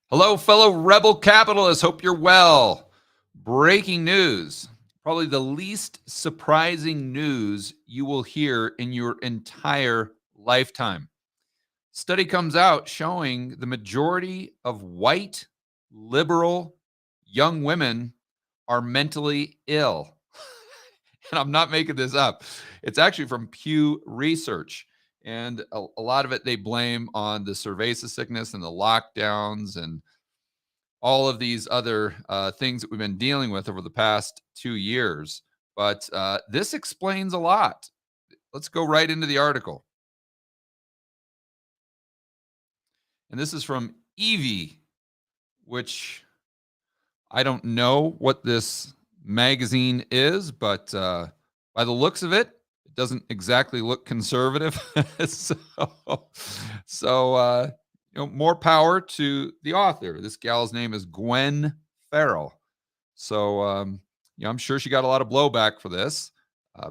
Hello, fellow rebel capitalists. Hope you're well. Breaking news. Probably the least surprising news you will hear in your entire lifetime. Study comes out showing the majority of white, liberal, young women are mentally ill. And I'm not making this up. It's actually from Pew Research. And a lot of it they blame on the cerveza sickness and the lockdowns and all of these other things that we've been dealing with over the past 2 years. But this explains a lot. Let's go right into the article. And this is from Evie, which I don't know what this magazine is, but by the looks of it, it doesn't exactly look conservative. so, more power to the author. This gal's name is Gwen Farrell. So, I'm sure she got a lot of blowback for this,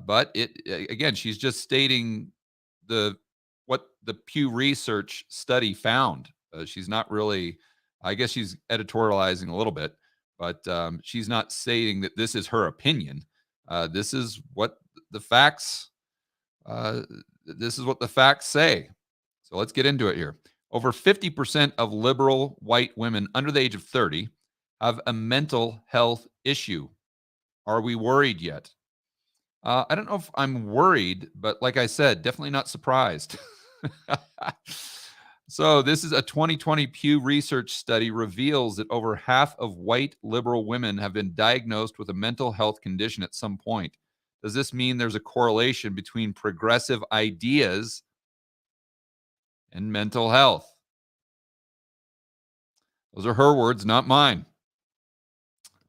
but again, she's just stating the what the Pew Research study found. She's not really, I guess, she's editorializing a little bit, but she's not stating that this is her opinion. This is what the facts. Uh, this is what the facts say. So let's get into it here. Over 50% of liberal white women under the age of 30 have a mental health issue. Are we worried yet? I don't know if I'm worried, but like I said, definitely not surprised. So, this is a 2020 Pew Research study reveals that over half of white liberal women have been diagnosed with a mental health condition at some point. Does this mean there's a correlation between progressive ideas and mental health? Those are her words, not mine.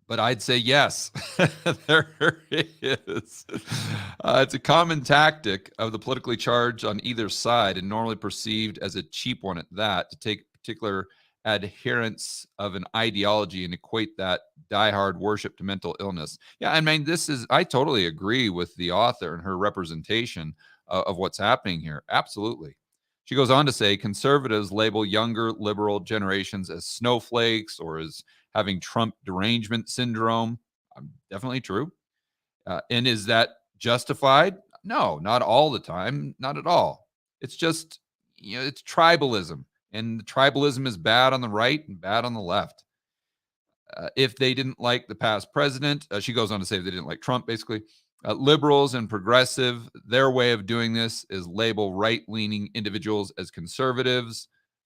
But I'd say yes, there is. It's a common tactic of the politically charged on either side and normally perceived as a cheap one at that, to take particular adherents of an ideology and equate that diehard worship to mental illness. Yeah, I mean, I totally agree with the author and her representation of what's happening here. Absolutely. She goes on to say conservatives label younger liberal generations as snowflakes or as having Trump derangement syndrome. Definitely true. And is that justified? No, not all the time. Not at all. It's just, it's tribalism. And tribalism is bad on the right and bad on the left. If they didn't like the past president, she goes on to say they didn't like Trump, basically. Liberals and progressive, their way of doing this is label right-leaning individuals as conservatives,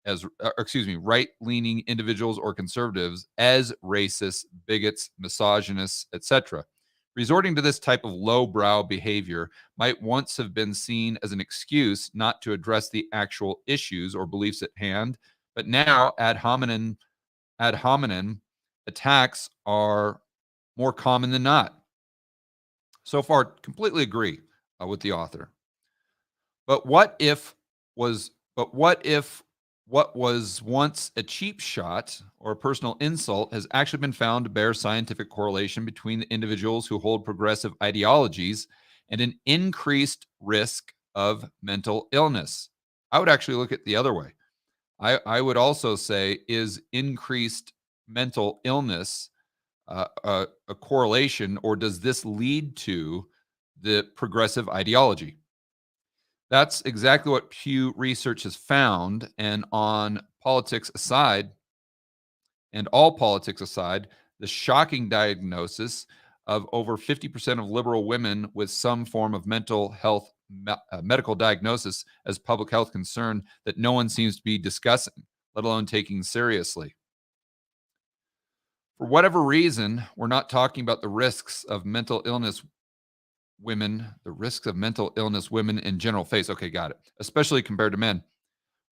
right-leaning individuals or conservatives as racist, bigots, misogynists, etc. Resorting to this type of lowbrow behavior might once have been seen as an excuse not to address the actual issues or beliefs at hand, but now ad hominem attacks are more common than not. So far, completely agree with the author. But what if what was once a cheap shot or a personal insult has actually been found to bear scientific correlation between the individuals who hold progressive ideologies and an increased risk of mental illness? I would actually look at the other way. I would also say, is increased mental illness a correlation, or does this lead to the progressive ideology? That's exactly what Pew Research has found. And on politics aside, and all politics aside, the shocking diagnosis of over 50% of liberal women with some form of mental health medical diagnosis as public health concern that no one seems to be discussing, let alone taking seriously. For whatever reason, we're not talking about the risks of mental illness women in general face. Okay, got it. Especially compared to men.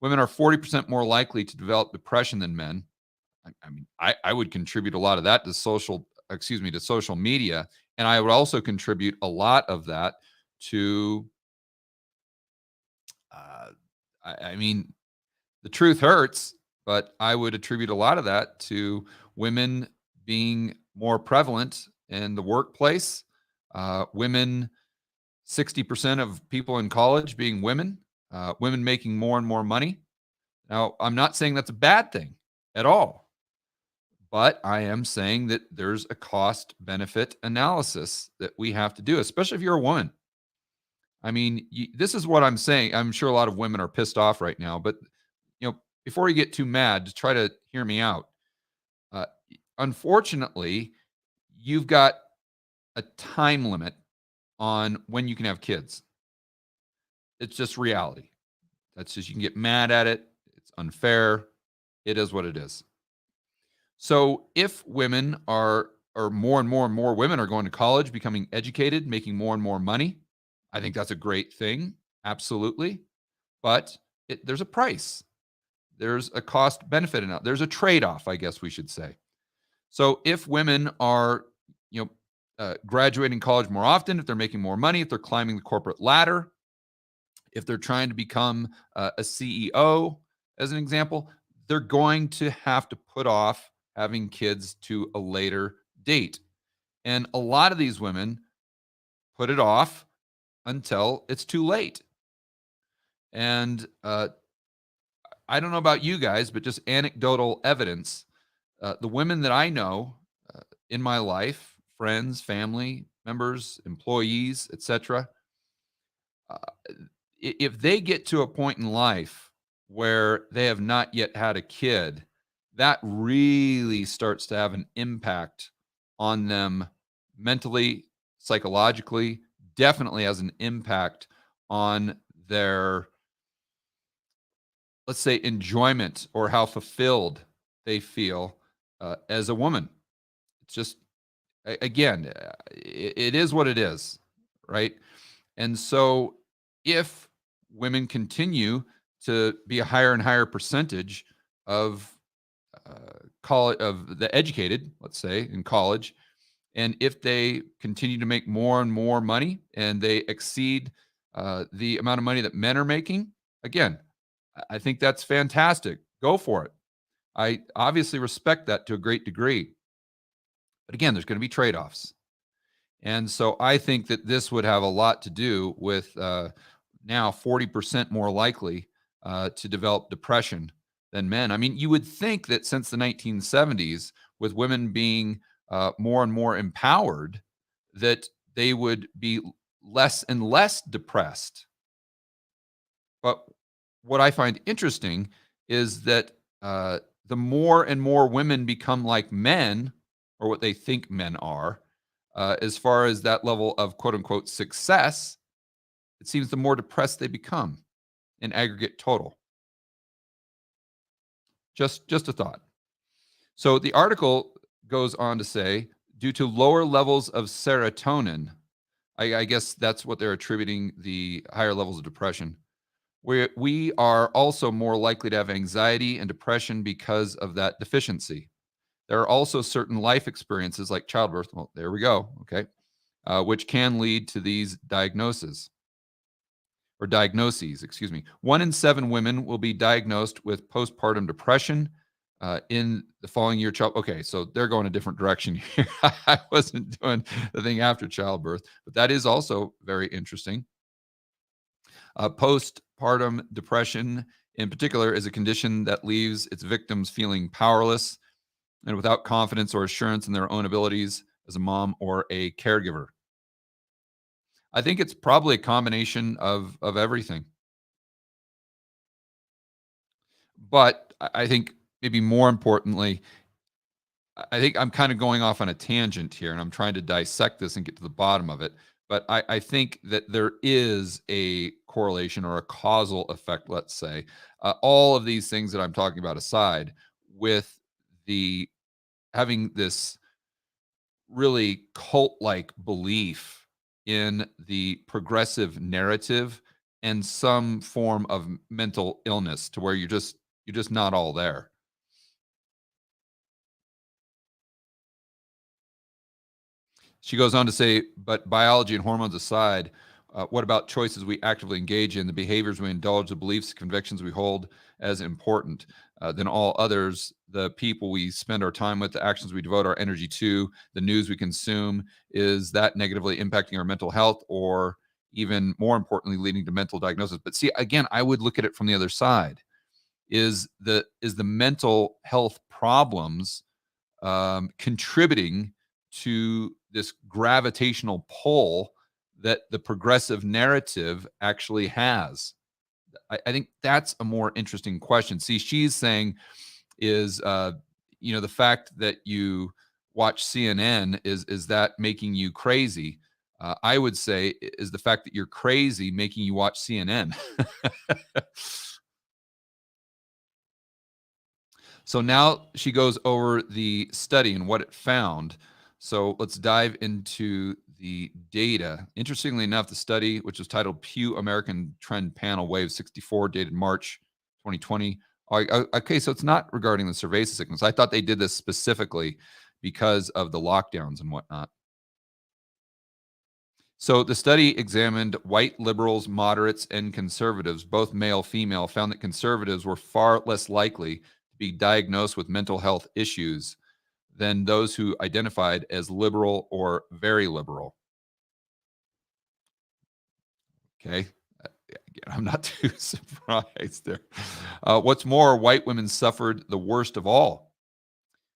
Women are 40% more likely to develop depression than men. I would contribute a lot of that to social media. And I would also contribute a lot of that to, the truth hurts, but I would attribute a lot of that to women being more prevalent in the workplace. Women, 60% of people in college being women, women making more and more money. Now, I'm not saying that's a bad thing at all. But I am saying that there's a cost benefit analysis that we have to do, especially if you're a woman. I mean, this is what I'm saying. I'm sure a lot of women are pissed off right now, but before you get too mad, just try to hear me out. Uh, Unfortunately, you've got a time limit on when you can have kids. It's just reality. That's just, you can get mad at it. It's unfair. It is what it is. So if women are, or more and more and more women are going to college, becoming educated, making more and more money, I think that's a great thing. Absolutely. But there's a price. There's a cost benefit. There's a trade off, I guess we should say. So if women are, graduating college more often, if they're making more money, if they're climbing the corporate ladder, if they're trying to become a CEO, as an example, they're going to have to put off having kids to a later date. And a lot of these women put it off until it's too late. And I don't know about you guys, but just anecdotal evidence. The women that I know in my life, friends, family members, employees, etc., if they get to a point in life where they have not yet had a kid, that really starts to have an impact on them mentally, psychologically, definitely has an impact on their, let's say, enjoyment or how fulfilled they feel as a woman. It's just, again, it is what it is, right? And so if women continue to be a higher and higher percentage of college, of the educated, let's say, in college, and if they continue to make more and more money and they exceed the amount of money that men are making, again, I think that's fantastic. Go for it. I obviously respect that to a great degree. But again, there's going to be trade offs. And so I think that this would have a lot to do with now 40% more likely to develop depression than men. I mean, you would think that since the 1970s, with women being more and more empowered, that they would be less and less depressed. But what I find interesting is that the more and more women become like men, or what they think men are, as far as that level of quote unquote success, it seems the more depressed they become in aggregate total. Just a thought. So the article goes on to say, due to lower levels of serotonin, I guess that's what they're attributing the higher levels of depression. We are also more likely to have anxiety and depression because of that deficiency. There are also certain life experiences like childbirth. Well, there we go. Okay. Which can lead to these diagnoses. Or diagnoses, excuse me. 1 in 7 women will be diagnosed with postpartum depression in the following year. Okay, so they're going a different direction here. I wasn't doing the thing after childbirth, but that is also very interesting. Postpartum depression, in particular, is a condition that leaves its victims feeling powerless and without confidence or assurance in their own abilities as a mom or a caregiver. I think it's probably a combination of everything. But I think maybe more importantly, I think I'm kind of going off on a tangent here, and I'm trying to dissect this and get to the bottom of it. But I think that there is a correlation or a causal effect, let's say, all of these things that I'm talking about aside, with the having this really cult-like belief in the progressive narrative and some form of mental illness to where you're just not all there. She goes on to say, but biology and hormones aside, what about choices we actively engage in, the behaviors we indulge, the beliefs, convictions we hold as important than all others, the people we spend our time with, the actions we devote our energy to, the news we consume, is that negatively impacting our mental health or even more importantly, leading to mental diagnosis? But see, again, I would look at it from the other side. Is the mental health problems contributing to this gravitational pull that the progressive narrative actually has? I think that's a more interesting question. See, she's saying is the fact that you watch CNN is that making you crazy? I would say is the fact that you're crazy making you watch CNN. So now she goes over the study and what it found. So let's dive into the data. Interestingly enough, the study, which was titled Pew American Trend Panel Wave 64, dated March 2020. Okay, so it's not regarding the cerveza sickness. I thought they did this specifically because of the lockdowns and whatnot. So the study examined white liberals, moderates, and conservatives, both male, female, found that conservatives were far less likely to be diagnosed with mental health issues than those who identified as liberal or very liberal. Okay. Again, I'm not too surprised there. What's more, white women suffered the worst of all.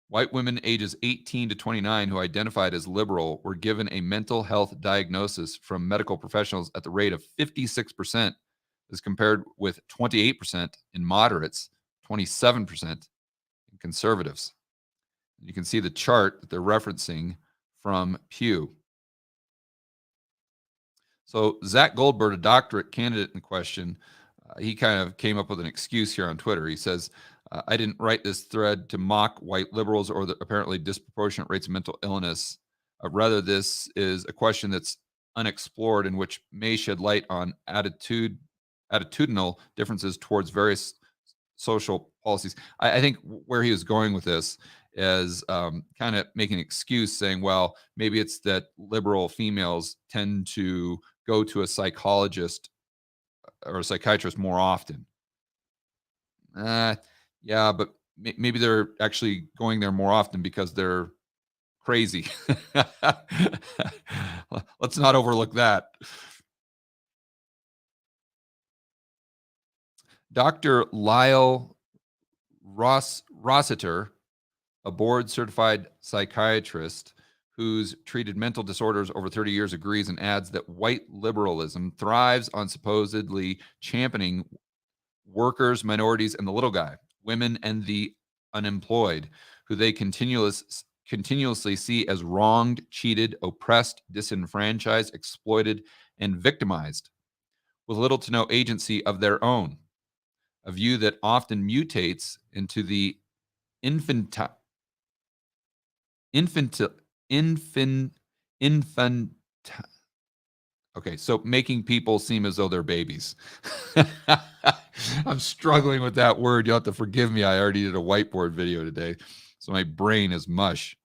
White women ages 18 to 29 who identified as liberal were given a mental health diagnosis from medical professionals at the rate of 56%, as compared with 28% in moderates, 27% in conservatives. You can see the chart that they're referencing from Pew. So Zach Goldberg, a doctorate candidate in question, he kind of came up with an excuse here on Twitter. He says, I didn't write this thread to mock white liberals or the apparently disproportionate rates of mental illness. Rather, this is a question that's unexplored and which may shed light on attitudinal differences towards various social policies. I think where he was going with this is kind of making an excuse saying, well, maybe it's that liberal females tend to go to a psychologist or a psychiatrist more often. Yeah, but maybe they're actually going there more often because they're crazy. Let's not overlook that. Dr. Lyle Rossiter, a board certified psychiatrist who's treated mental disorders over 30 years, agrees and adds that white liberalism thrives on supposedly championing workers, minorities, and the little guy, women, and the unemployed, who they continuously see as wronged, cheated, oppressed, disenfranchised, exploited, and victimized, with little to no agency of their own. A view that often mutates into the infant okay, so making people seem as though they're babies. I'm struggling with that word. You'll have to forgive me. I already did a whiteboard video today, so my brain is mush.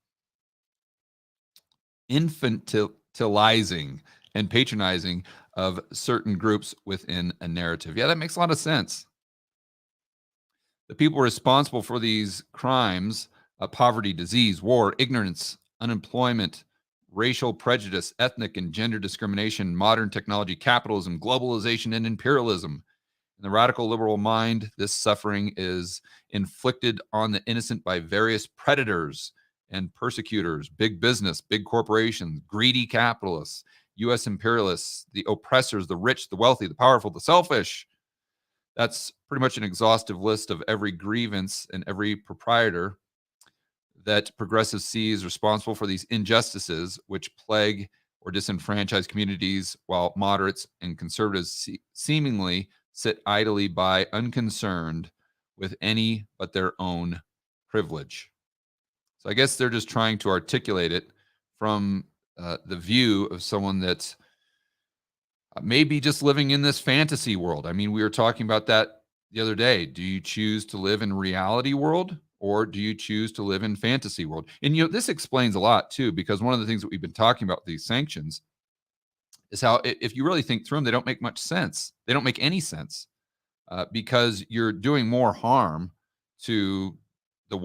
Infantilizing and patronizing of certain groups within a narrative. Yeah, that makes a lot of sense. The people responsible for these crimes, poverty, disease, war, ignorance, unemployment, racial prejudice, ethnic and gender discrimination, modern technology, capitalism, globalization, and imperialism. In the radical liberal mind, this suffering is inflicted on the innocent by various predators and persecutors, big business, big corporations, greedy capitalists, U.S. imperialists, the oppressors, the rich, the wealthy, the powerful, the selfish. That's pretty much an exhaustive list of every grievance and every proprietor that progressives see is responsible for these injustices which plague or disenfranchise communities, while moderates and conservatives seemingly sit idly by, unconcerned with any but their own privilege. So I guess they're just trying to articulate it from the view of someone that's maybe just living in this fantasy world. I mean, we were talking about that the other day. Do you choose to live in reality world, or do you choose to live in fantasy world? And this explains a lot too, because one of the things that we've been talking about with these sanctions is how, if you really think through them, they don't make much sense. They don't make any sense because you're doing more harm to the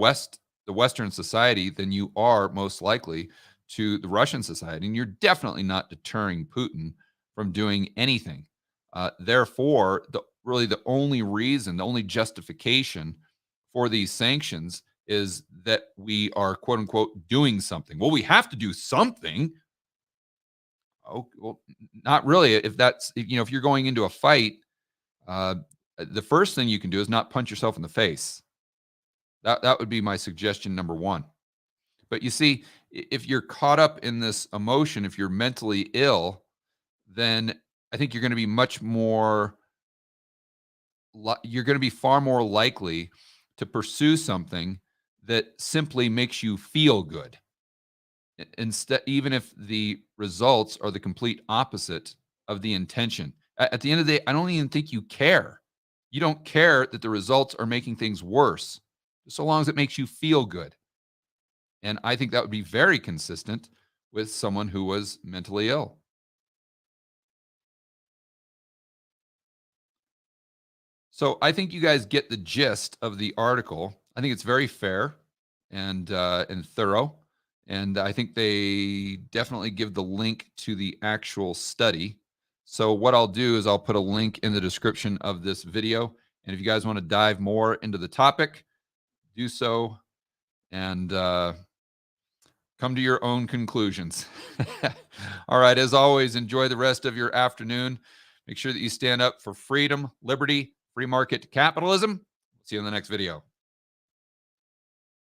Western society than you are most likely to the Russian society, and you're definitely not deterring Putin from doing anything. Therefore, the only reason, the only justification for these sanctions is that we are quote unquote doing something. Well, we have to do something. Oh, well, not really. If that's, if you're going into a fight, the first thing you can do is not punch yourself in the face. That would be my suggestion number one. But you see, if you're caught up in this emotion, if you're mentally ill, then I think you're going to be you're going to be far more likely to pursue something that simply makes you feel good. Instead, even if the results are the complete opposite of the intention. At the end of the day, I don't even think you care. You don't care that the results are making things worse, so long as it makes you feel good. And I think that would be very consistent with someone who was mentally ill. So I think you guys get the gist of the article. I think it's very fair and thorough, and I think they definitely give the link to the actual study. So what I'll do is I'll put a link in the description of this video, and if you guys want to dive more into the topic, do so, and come to your own conclusions. All right, as always, enjoy the rest of your afternoon. Make sure that you stand up for freedom, liberty, free market capitalism. See you in the next video.